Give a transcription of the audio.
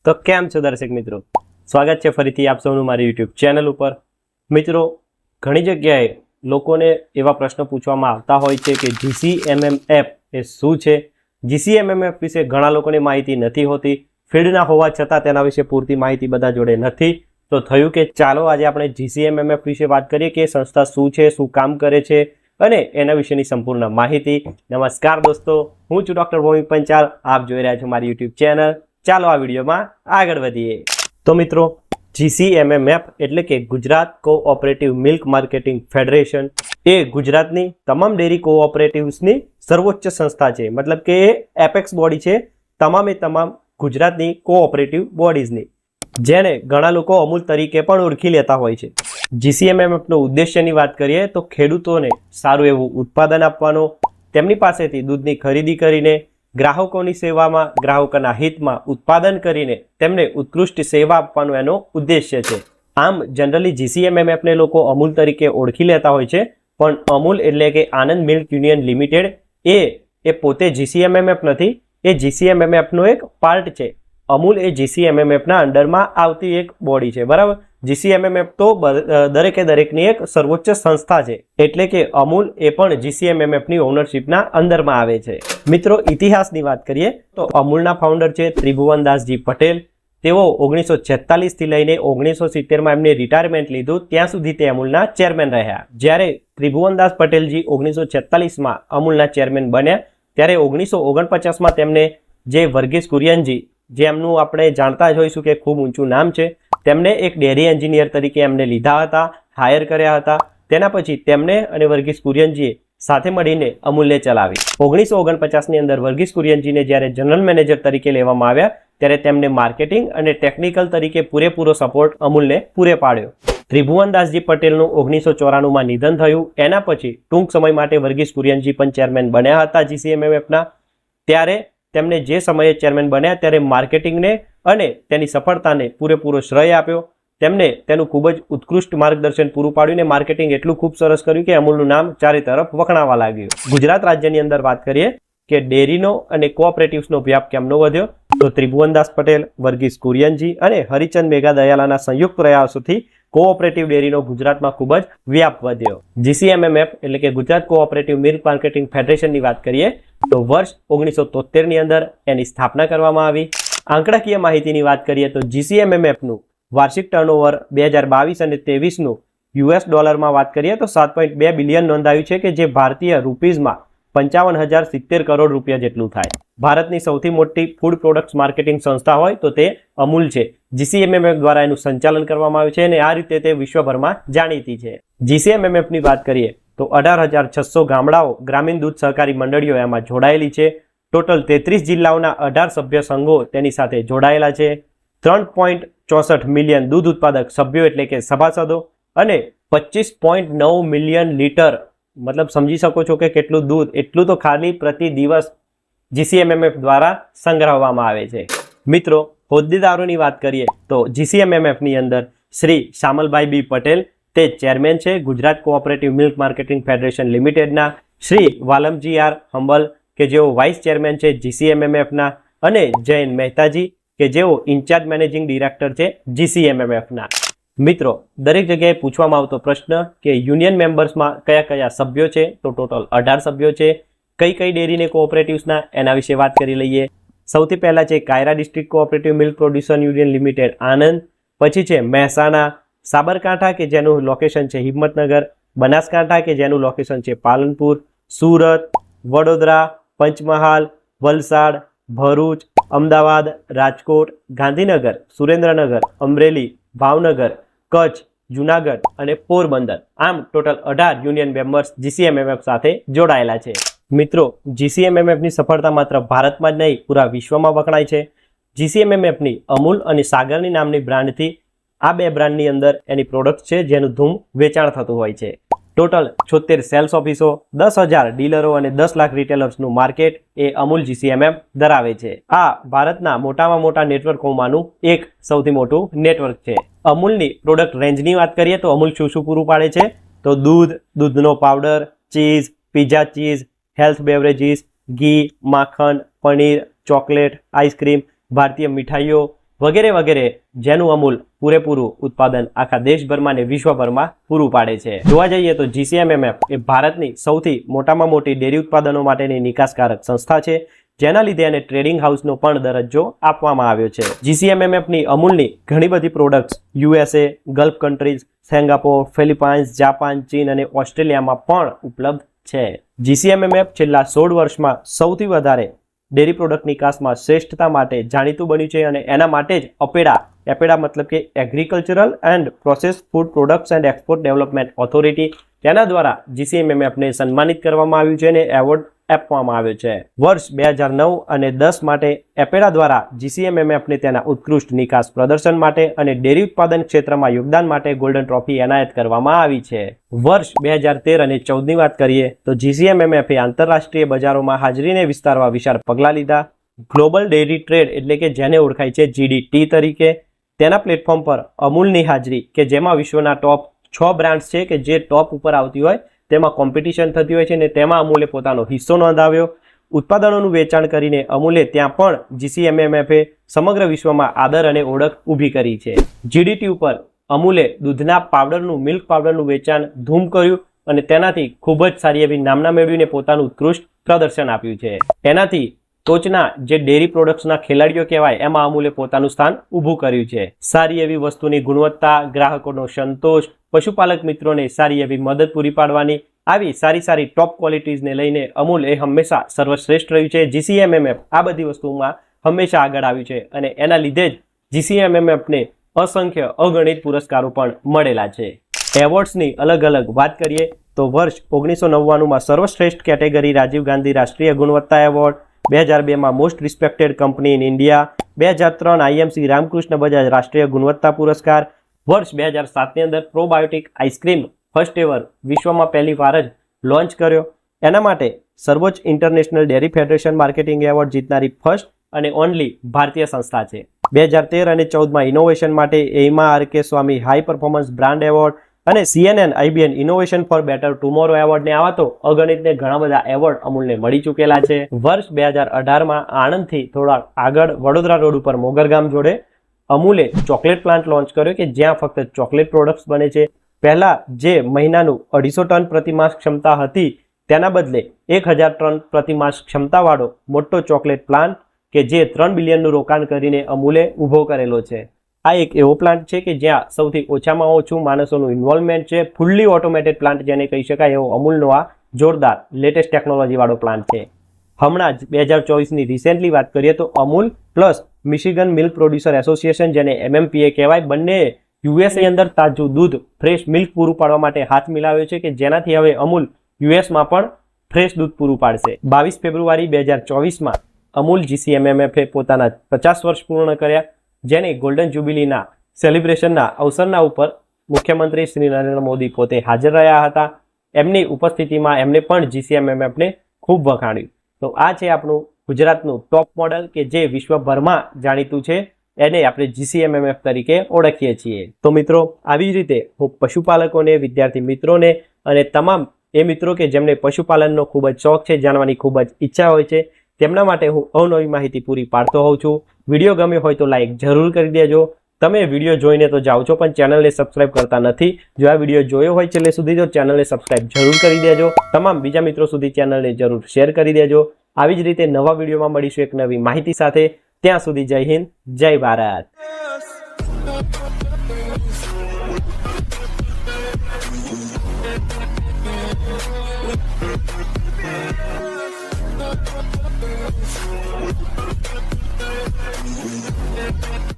તો કેમ છો દર્શક મિત્રો, સ્વાગત છે ફરીથી આપ સૌનું મારી યુટ્યુબ ચેનલ ઉપર। મિત્રો, ઘણી જગ્યાએ લોકોને એવા પ્રશ્ન પૂછવામાં આવતા હોય છે કે GCMMF એ શું છે। GCMMF વિશે ઘણા લોકોને માહિતી નથી હોતી, ફિલ્ડના હોવા છતાં તેના વિશે પૂરતી માહિતી બધા જોડે નથી। તો થયું કે ચાલો આજે આપણે GCMMF વિશે વાત કરીએ કે સંસ્થા શું છે, શું કામ કરે છે અને એના વિશેની સંપૂર્ણ માહિતી। નમસ્કાર દોસ્તો, હું છું ડોક્ટર ભૌમિક પંચાલ, આપ જોઈ રહ્યા છો મારી યુટ્યુબ ચેનલ। ચાલો આ વિડીયોમાં આગળ વધીએ। તો મિત્રો, GCMMF એટલે કે Gujarat cooperative milk marketing federation એ ગુજરાતની તમામ ડેરી કોઓપરેટિવ્સની સર્વોચ્ચ સંસ્થા છે। મતલબ કે એ એપેક્સ બોડી છે તમામે તમામ ગુજરાતની કોઓપરેટિવ બોડીઝની, જેને ઘણા લોકો અમૂલ તરીકે પણ ઓળખી લેતા હોય છે। GCMMFનો ઉદ્દેશ્યની વાત કરીએ તો ખેડૂતોને સારું એવું ઉત્પાદન આપવાનો, તેમની પાસેથી દૂધની ખરીદી કરીને ગ્રાહકોની સેવામાં, ગ્રાહકોના હિતમાં ઉત્પાદન કરીને તેમને ઉત્કૃષ્ટ સેવા આપવાનો એનો ઉદ્દેશ્ય છે। આમ જનરલી GCMMFને લોકો અમૂલ તરીકે ઓળખી લેતા હોય છે, પણ અમૂલ એટલે કે આનંદ મિલ્ક યુનિયન લિમિટેડ એ પોતે GCMMF નથી, એ GCMMFનો એક પાર્ટ છે। અમૂલ એ GCMMFના અંડરમાં આવતી એક બોડી છે, બરાબર। GCMMF તો દરેકની એક સર્વોચ્ચ સંસ્થા છે, એટલે કે અમૂલ એ પણ GCMMFની ઓનરશિપના અંદરમાં આવે છે। મિત્રો, ઇતિહાસની વાત કરીએ તો અમૂલના ફાઉન્ડર છે ત્રિભુવનદાસજી પટેલ। તેઓ 1946 થી લઈને 1970માં એમને રિટાયરમેન્ટ લીધું, ત્યાં સુધી તે અમૂલના ચેરમેન રહ્યા। જ્યારે ત્રિભુવનદાસ પટેલજી 1946માં અમૂલના ચેરમેન બન્યા, ત્યારે 1949માં તેમને જે વર્ગીસ કુરિયનજી, જે એમનું આપણે જાણતા જ હોઈશું કે ખૂબ ઊંચું નામ છે, તેમને એક ડેરી એન્જિનિયર તરીકે એમને લીધા હતા, હાયર કર્યા હતા। તેના પછી તેમને અને વર્ગીસ કુરિયનજીએ સાથે મળીને અમૂલને ચલાવી। 1949ની અંદર વર્ગીસ કુરિયનજીને જ્યારે જનરલ મેનેજર તરીકે લેવામાં આવ્યા, ત્યારે તેમને માર્કેટિંગ અને ટેકનિકલ તરીકે પૂરેપૂરો સપોર્ટ અમૂલને પૂરે પાડ્યો। ત્રિભુવનદાસજી પટેલનું 1994માં નિધન થયું। એના પછી ટૂંક સમય માટે વર્ગીસ કુરિયનજી પણ ચેરમેન બન્યા હતા GCMMFના। ત્યારે તેમને જે સમયે ચેરમેન બન્યા ત્યારે માર્કેટિંગને અને તેની સફળતાને પૂરેપૂરો શ્રેય આપ્યો। તેમને તેનું ખૂબ જ ઉત્કૃષ્ટ માર્ગદર્શન પૂરું પાડ્યું ને માર્કેટિંગ એટલું ખૂબ સરસ કર્યું કે અમૂલનું નામ ચારે તરફ વખણાવા લાગ્યું। ગુજરાત રાજ્યની અંદર વાત કરીએ કે ડેરીનો અને કોઓપરેટિવ્સનો વ્યાપ કેમનો વધ્યો, તો ત્રિભુવનદાસ પટેલ, વર્ગીસ કુરિયનજી અને હરિચંદ મેઘા દયાલાના સંયુક્ત પ્રયાસોથી કોઓપરેટિવ ડેરીનો ગુજરાતમાં ખૂબ જ વ્યાપ વધ્યો। GCMMF એટલે કે ગુજરાત કોઓપરેટિવ મિલ્ક માર્કેટિંગ ફેડરેશનની વાત કરીએ તો વર્ષ 1973ની અંદર એની સ્થાપના કરવામાં આવી। આંકડાકીય માહિતીની વાત કરીએ તો GCMMFનું વાર્ષિક ટર્નઓવર 2022 અને 23નું US ડોલરમાં વાત કરીએ તો 7.2 બિલિયન નોંધાયું છે, કે જે ભારતીય રૂપીઝમાં 55,070 કરોડ રૂપિયા જેટલું થાય। ભારતની સૌથી મોટી ફૂડ પ્રોડક્ટ્સ માર્કેટિંગ સંસ્થા હોય તો તે અમૂલ છે। GCMMF દ્વારા એનું સંચાલન કરવામાં આવે છે અને આ રીતે તે વિશ્વભરમાં જાણીતી છે। GCMMFની વાત કરીએ તો 18,600 ગામડાઓ ગ્રામીણ દૂધ સહકારી મંડળીઓ એમાં જોડાયેલી છે। ટોટલ 33 જિલ્લાઓના 18 સભ્ય સંઘો તેની સાથે જોડાયેલા છે। 3.64 મિલિયન દૂધ ઉત્પાદક સભ્યો એટલે કે સભાસદો અને 25.9 મિલિયન લીટર, મતલબ સમજી શકો છો કે કેટલું દૂધ, એટલું તો ખાલી પ્રતિ દિવસ GCMMF દ્વારા સંગ્રહવામાં આવે છે। મિત્રો, હોદ્દેદારોની વાત કરીએ તો GCMMFની અંદર શ્રી શામલભાઈ બી પટેલ તે ચેરમેન છે Gujarat cooperative milk marketing federation લિમિટેડના। શ્રી વાલમજી આર હંબલ કે જેઓ વાઇસ ચેરમેન છે GCMMFના, અને જયન મહેતાજી કે જેઓ ઇન્ચાર્જ મેનેજિંગ ડિરેક્ટર છે GCMMFના। મિત્રો, દરેક જગ્યાએ પૂછવામાં આવતો પ્રશ્ન કે યુનિયન મેમ્બર્સમાં કયા કયા સભ્યો છે, તો ટોટલ 18 સભ્યો છે। કઈ કઈ ડેરીને કોઓપરેટિવ્સના, એના વિશે વાત કરી લઈએ। સૌથી પહેલા છે Kaira district cooperative milk producer union limited Anand, પછી છે મહેસાણા, સાબરકાંઠા કે જેનું લોકેશન છે હિંમતનગર, બનાસકાંઠા કે જેનું લોકેશન છે પાલનપુર, સુરત, વડોદરા, પંચમહાલ, વલસાડ, ભરૂચ, અમદાવાદ, રાજકોટ, ગાંધીનગર, સુરેન્દ્રનગર, અમરેલી, ભાવનગર, કચ્છ, જુનાગઢ અને પોરબંદર, આમ ટોટલ 18 યુનિયન મેમ્બર્સ GCMMF સાથે જોડાયેલા છે। મિત્રો, GCMMFની સફળતા માત્ર ભારતમાં જ નહીં પૂરા વિશ્વમાં વખણાય છે। GCMMFની અમૂલ અને સાગરની નામની બ્રાન્ડથી આ બે બ્રાન્ડની અંદર એની પ્રોડક્ટ છે જેનું ધૂમ વેચાણ થતું હોય છે। ટોટલ 76 સેલ્સ ઓફિસો, 10,000 ડીલરો અને 10 લાખ રિટેલર્સનું માર્કેટ એ અમૂલ GCMMF ધરાવે છે। આ ભારતના મોટામાં મોટા નેટવર્કોમાંનું એક સૌથી મોટું નેટવર્ક છે। અમૂલની પ્રોડક્ટ રેન્જની વાત કરીએ તો અમૂલ શું પૂરું પાડે છે, તો દૂધ, દૂધનો powder, cheese, pizza cheese, health beverages, ઘી, માખણ, પનીર, ચોકલેટ, આઈસ્ક્રીમ, ભારતીય મીઠાઈઓ વગેરે વગેરે, જેનું અમૂલ પૂરેપૂરું ઉત્પાદન આખા દેશભરમાં અને વિશ્વભરમાં પૂરું પાડે છે. જોવા જઈએ તો GCMMF એ ભારતની સૌથી મોટામાં મોટી ડેરી ઉત્પાદનો માટેની નિકાસકારક સંસ્થા છે, જેના લીધે એને ટ્રેડિંગ હાઉસનો પણ દરજ્જો આપવામાં આવ્યો છે. GCMMFની અમૂલની ઘણી બધી products USA, gulf countries, Singapore, Philippines, Japan, ચીન અને ઓસ્ટ્રેલિયામાં પણ ઉપલબ્ધ છે. GCMMF છેલ્લા 16 વર્ષમાં સૌથી વધારે ડેરી પ્રોડક્ટ નિકાસમાં શ્રેષ્ઠતા માટે જાણીતું બન્યું છે અને એના માટે જ એપેડા મતલબ કે agricultural and process food products and export development authority, તેના દ્વારા GCMMFને સન્માનિત કરવામાં આવ્યું છે અને એવોર્ડ આપવામાં આવ્યો છે. વર્ષ 2009 અને 10 માટે એપેડા દ્વારા GCMMFને તેના ઉત્કૃષ્ટ નિકાસ પ્રદર્શન માટે અને ડેરી ઉત્પાદન ક્ષેત્રમાં યોગદાન માટે ગોલ્ડન ટ્રોફી એનાયત કરવામાં આવી છે. વર્ષ 2013 અને 14ની વાત કરીએ તો GCMMFે આંતરરાષ્ટ્રીય બજારોમાં હાજરીને વિસ્તારવા વિશાળ પગલાં લીધા. ગ્લોબલ ડેરી ટ્રેડ એટલે કે જેને ઓળખાય છે GDT તરીકે, તેના પ્લેટફોર્મ પર અમૂલની હાજરી કે જેમાં વિશ્વના ટોપ 6 બ્રાન્ડ્સ છે કે જે ટોપ ઉપર આવતી હોય તેમાં કોમ્પિટિશન થતી હોય છે અને તેમાં અમૂલે પોતાનો હિસ્સો નોંધાવ્યો. ઉત્પાદનોનું વેચાણ કરીને અમૂલે ત્યાં પણ GCMMFે સમગ્ર વિશ્વમાં આદર અને ઓળખ ઊભી કરી છે. GDT ઉપર અમૂલે દૂધના પાવડરનું, મિલ્ક પાવડરનું વેચાણ ધૂમ કર્યું અને તેનાથી ખૂબ જ સારી એવી નામના મેળવીને પોતાનું ઉત્કૃષ્ટ પ્રદર્શન આપ્યું છે. એનાથી ટોચના જે ડેરી પ્રોડક્ટ્સના ખેલાડીઓ કહેવાય એમાં અમૂલે પોતાનું સ્થાન ઊભું કર્યું છે. સારી એવી વસ્તુની ગુણવત્તા, ગ્રાહકોનો સંતોષ, પશુપાલક મિત્રોને સારી એવી મદદ પૂરી પાડવાની, આવી સારી ટોપ ક્વોલિટીઝને લઈને અમૂલ એ હંમેશા સર્વશ્રેષ્ઠ રહ્યું છે. GCMMF આ બધી વસ્તુમાં હંમેશા આગળ આવ્યું છે અને એના લીધે જ GCMMFને અસંખ્ય અગણિત પુરસ્કારો પણ મળેલા છે. એવોર્ડ્સની અલગ અલગ વાત કરીએ તો વર્ષ 1999માં સર્વશ્રેષ્ઠ કેટેગરી રાજીવ ગાંધી રાષ્ટ્રીય ગુણવત્તા એવોર્ડ, 2002માં most respected company in India, 2003 IMC Ramkrishna Bajaj રાષ્ટ્રીય ગુણવત્તા પુરસ્કાર, વર્ષ 2007ની અંદર પ્રોબાયોટિક આઈસ્ક્રીમ ફર્સ્ટ એવર વિશ્વમાં પહેલી વાર જ લોન્ચ કર્યો. એના માટે સર્વોચ્ચ international dairy federation marketing award જીતનારી ફર્સ્ટ અને ઓનલી ભારતીય સંસ્થા છે. 2013 અને 14માં ઇનોવેશન માટે AIMA RK Swamy high performance brand award અને CNN IBN innovation for better tomorrow એવોર્ડને આવા તો અગણિતને ઘણા બધા એવોર્ડ અમૂલને મળી ચૂકેલા છે. વર્ષ 2018માં આણંદથી થોડા આગળ વડોદરા રોડ ઉપર મોગરગામ જોડે અમૂલે ચોકલેટ પ્લાન્ટ લોન્ચ કર્યો કે જ્યાં ફક્ત ચોકલેટ પ્રોડક્ટ્સ બને છે. પહેલા જે મહિનાનું 250 ટન પ્રતિમાસ ક્ષમતા હતી તેના બદલે 1000 ટન પ્રતિમાસ ક્ષમતાવાળો મોટો ચોકલેટ પ્લાન્ટ કે જે 3 બિલિયનનું રોકાણ કરીને અમૂલે ઊભો કરેલો છે. આ એક એવો પ્લાન્ટ છે કે જ્યાં સૌથી ઓછામાં ઓછું માણસોનું ઇન્વોલ્વમેન્ટ છે. ફૂલ્લી ઓટોમેટેડ પ્લાન્ટ જેને કહી શકાય એવો અમૂલનો આ જોરદાર લેટેસ્ટ ટેકનોલોજીવાળો પ્લાન્ટ છે. હમણાં જ 2024ની રિસેન્ટલી વાત કરીએ તો Amul plus Michigan milk producer association જેને MMPA કહેવાય, બંને USA અંદર તાજું દૂધ, ફ્રેશ મિલ્ક પૂરું પાડવા માટે હાથ મિલાવ્યો છે કે જેનાથી હવે અમૂલ USમાં પણ ફ્રેશ દૂધ પૂરું પાડશે. 22 ફેબ્રુઆરી 2024માં અમૂલ GCMMFે પોતાના 50 વર્ષ પૂર્ણ કર્યા, જેને ગોલ્ડન જ્યુબિલીના સેલિબ્રેશનના અવસરના ઉપર મુખ્યમંત્રી શ્રી નરેન્દ્ર મોદી પોતે હાજર રહ્યા હતા. એમની ઉપસ્થિતિમાં એમને પણ GCMMFને ખૂબ વખાણ્યું. તો આ છે આપણું ગુજરાતનું ટોપ મોડલ કે જે વિશ્વભરમાં જાણીતું છે, એને આપણે GCMMF તરીકે ઓળખીએ છીએ. તો મિત્રો, આવી જ રીતે હું પશુપાલકોને, વિદ્યાર્થી મિત્રોને અને તમામ એ મિત્રો કે જેમને પશુપાલનનો ખૂબ જ શોખ છે, જાણવાની ખૂબ જ ઈચ્છા હોય છે, તેમના માટે હું અવનવી માહિતી પૂરી પાડતો હોઉં છું. વિડીયો ગમ્યો હોય તો લાઈક જરૂર કરી દેજો. તમે વિડીયો જોઈને તો જાઓ છો પણ ચેનલને સબસ્ક્રાઇબ કરતા નથી. જો આ વિડીયો જોયો હોય છેલ્લે સુધી તો ચેનલને સબસ્ક્રાઇબ જરૂર કરી દેજો. તમામ બીજા મિત્રો સુધી ચેનલને જરૂર શેર કરી દેજો. આવી જ રીતે નવા વિડીયોમાં મળીશું એક નવી માહિતી સાથે. ત્યાં સુધી જય હિન્દ, જય ભારત.